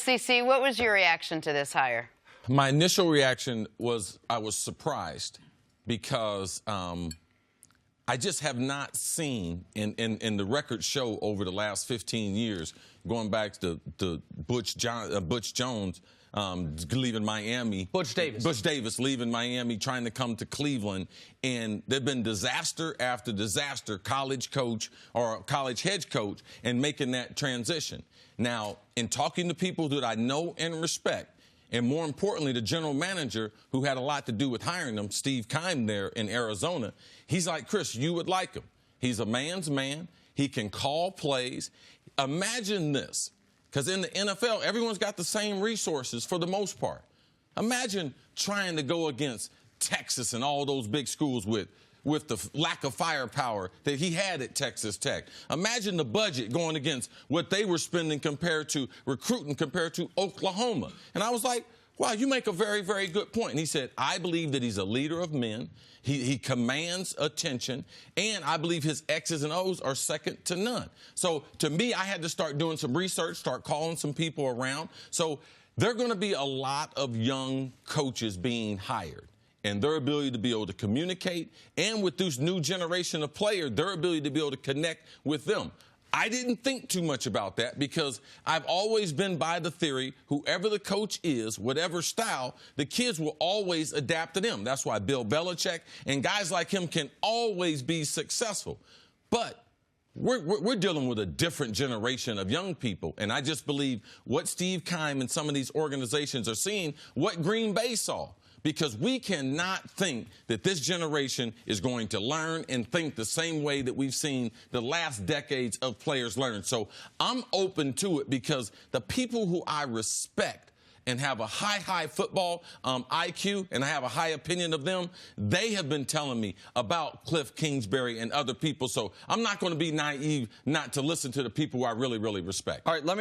CC, what was your reaction to this hire? My initial reaction was I was surprised because I just have not seen in the record show over the last 15 years, going back to Butch Jones leaving Miami. Butch Davis leaving Miami, trying to come to Cleveland. And there have been disaster after disaster, college coach or college head coach, and making that transition. Now, in talking to people that I know and respect, and more importantly, the general manager who had a lot to do with hiring him, Steve Keim there in Arizona, he's like, Cris, you would like him. He's a man's man. He can call plays. Imagine this, because in the NFL, everyone's got the same resources for the most part. Imagine trying to go against Texas and all those big schools with the lack of firepower that he had at Texas Tech. Imagine the budget going against what they were spending compared to recruiting compared to Oklahoma. And I was like, wow, you make a very, very good point. And he said, I believe that he's a leader of men. He commands attention, and I believe his X's and O's are second to none. So to me, I had to start doing some research, start calling some people around. So there are going to be a lot of young coaches being hired. And their ability to be able to communicate, and with this new generation of players, their ability to be able to connect with them. I didn't think too much about that because I've always been by the theory, whoever the coach is, whatever style, the kids will always adapt to them. That's why Bill Belichick and guys like him can always be successful. But we're dealing with a different generation of young people, and I just believe what Steve Keim and some of these organizations are seeing, what Green Bay saw. Because we cannot think that this generation is going to learn and think the same way that we've seen the last decades of players learn. So I'm open to it because the people who I respect and have a high football IQ, and I have a high opinion of them, they have been telling me about Kliff Kingsbury and other people. So I'm not going to be naive not to listen to the people who I really, really respect. All right, let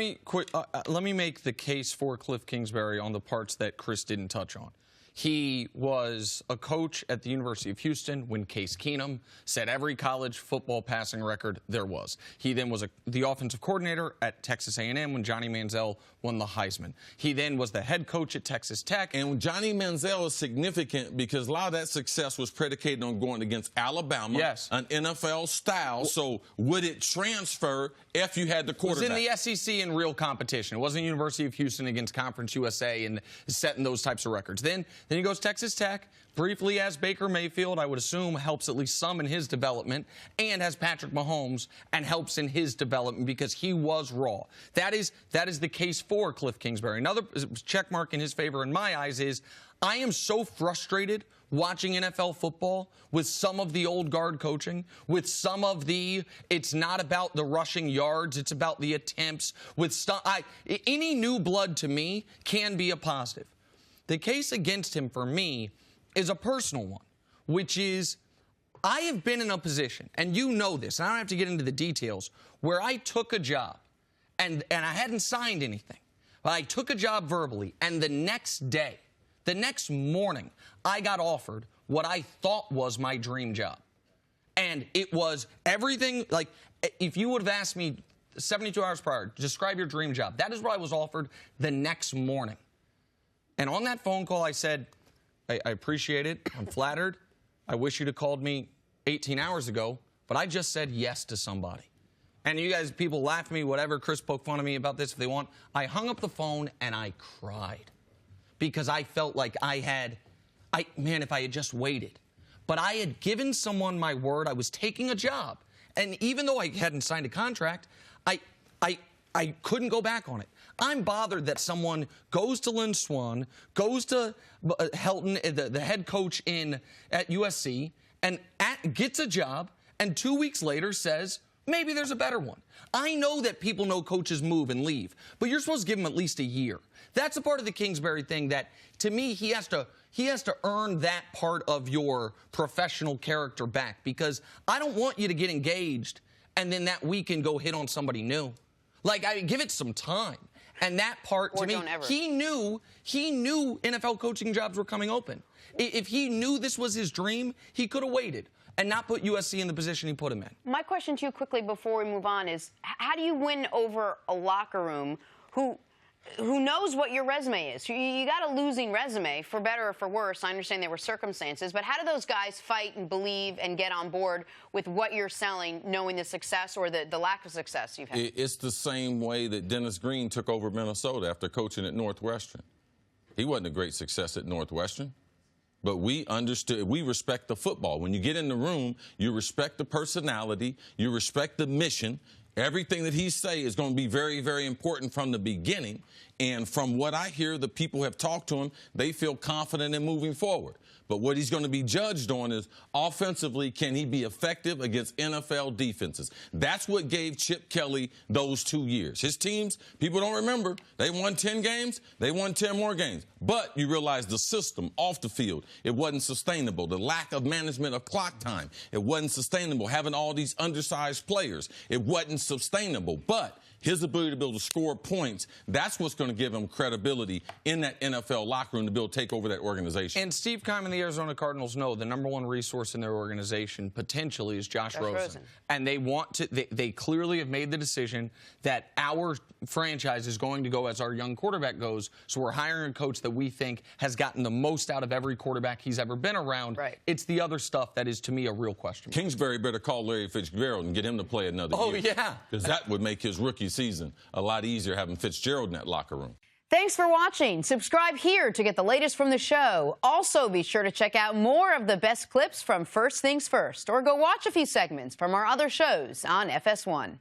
me make the case for Kliff Kingsbury on the parts that Cris didn't touch on. He was a coach at the University of Houston when Case Keenum set every college football passing record there was. He then was the offensive coordinator at Texas A&M when Johnny Manziel won the Heisman. He then was the head coach at Texas Tech. And Johnny Manziel is significant because a lot of that success was predicated on going against Alabama, yes, an NFL style. So would it transfer if you had the quarterback? It was in the SEC in real competition. It wasn't University of Houston against Conference USA and setting those types of records. Then he goes to Texas Tech, briefly as Baker Mayfield, I would assume helps at least some in his development, and has Patrick Mahomes and helps in his development because he was raw. That is the case for Kliff Kingsbury. Another check mark in his favor in my eyes is I am so frustrated watching NFL football with some of the old guard coaching, with some of the it's not about the rushing yards, it's about the attempts. Any new blood to me can be a positive. The case against him for me is a personal one, which is I have been in a position, and you know this, and I don't have to get into the details, where I took a job, and I hadn't signed anything, but I took a job verbally, and the next day, the next morning, I got offered what I thought was my dream job. And it was everything, like, if you would have asked me 72 hours prior, describe your dream job, that is what I was offered the next morning. And on that phone call, I said, I appreciate it. I'm flattered. I wish you'd have called me 18 hours ago, but I just said yes to somebody. And you guys, people laugh at me, whatever. Cris poke fun of me about this if they want. I hung up the phone and I cried because I felt like man, if I had just waited. But I had given someone my word. I was taking a job. And even though I hadn't signed a contract, I couldn't go back on it. I'm bothered that someone goes to Lynn Swann, goes to Helton, the head coach at USC, and gets a job, and 2 weeks later says, maybe there's a better one. I know that people know coaches move and leave, but you're supposed to give them at least a year. That's a part of the Kingsbury thing that, to me, he has to earn that part of your professional character back, because I don't want you to get engaged and then that weekend go hit on somebody new. Like, I give it some time. And that part, to me, he knew NFL coaching jobs were coming open. If he knew this was his dream, he could have waited and not put USC in the position he put him in. My question to you quickly before we move on is, how do you win over a locker room who who knows what your resume is. You got a losing resume, for better or for worse. I understand there were circumstances, but how do those guys fight and believe and get on board with what you're selling, knowing the success or the lack of success you've had? It's the same way that Dennis Green took over Minnesota after coaching at Northwestern. He wasn't a great success at Northwestern. But we understood, we respect the football. When you get in the room, you respect the personality, you respect the mission. Everything that he say is going to be very, very important from the beginning. And from what I hear, the people have talked to him, they feel confident in moving forward. But what he's going to be judged on is offensively, can he be effective against NFL defenses? That's what gave Chip Kelly those 2 years. His teams, people don't remember, they won 10 games, they won 10 more games. But you realize the system off the field, it wasn't sustainable. The lack of management of clock time, it wasn't sustainable. Having all these undersized players, it wasn't sustainable. But his ability to be able to score points, that's what's going to give him credibility in that NFL locker room to be able to take over that organization. And Steve Keim and the Arizona Cardinals know the #1 resource in their organization potentially is Josh Rosen. And they want to, they clearly have made the decision that our franchise is going to go as our young quarterback goes. So we're hiring a coach that we think has gotten the most out of every quarterback he's ever been around. Right. It's the other stuff that is, to me, a real question. Kingsbury better call Larry Fitzgerald and get him to play another year. Oh, yeah. Because that would make his rookie season a lot easier having Fitzgerald in that locker room. Thanks for watching. Subscribe here to get the latest from the show. Also, be sure to check out more of the best clips from First Things First, or go watch a few segments from our other shows on FS1.